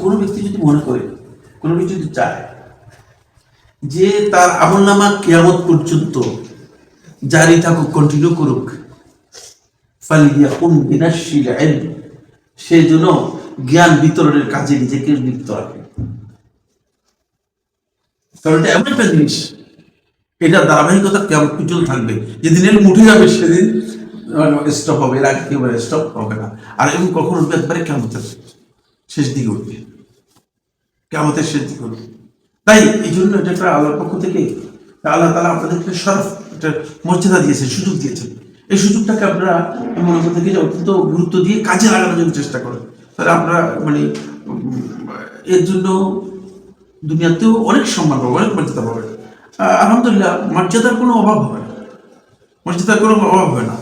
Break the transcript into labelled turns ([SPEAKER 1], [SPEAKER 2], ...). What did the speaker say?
[SPEAKER 1] কোনো ব্যক্তি যদি মনে করে, কোনো ব্যক্তি যদি চায় যে তার আমলনামা কিয়ামত পর্যন্ত জারি থাকুক, কন্টিনিউ করুক, ফালিয়াকুম বিনাশরিল ইলম, সেই জন্য জ্ঞান বিতরণের কাজে নিজেকে লিপ্ত রাখে। কারণ এটা এমন একটা জিনিস, এটা ধারাবাহিকতা কিয়ামত পর্যন্ত থাকবে। যেদিন এর উঠে যাবে সেদিন স্টপ হবে, এর আগে একেবারে স্টপ হবে না। আর এমন কখন উঠবে? একবারে কিয়ামতের শেষ দিকে উঠবে, কিয়ামতের শেষ দিকে উঠবে। তাই এই জন্য এটা একটা আল্লাহর পক্ষ থেকে আল্লাহ তাআলা আপনাদেরকে শরফ, একটা মর্যাদা দিয়েছেন, সুযোগ দিয়েছেন। এই সুযোগটাকে আপনারা মনে করতে গেলে অত্যন্ত গুরুত্ব দিয়ে কাজে লাগানোর জন্য চেষ্টা করেন, তাহলে আপনারা মানে এর জন্য দুনিয়াতেও অনেক সম্মান পাবেন, অনেক মর্যাদা পাবেন। আলহামদুলিল্লাহ, মর্যাদার কোনো অভাব হবে না, মর্যাদার কোনো অভাব হবে না।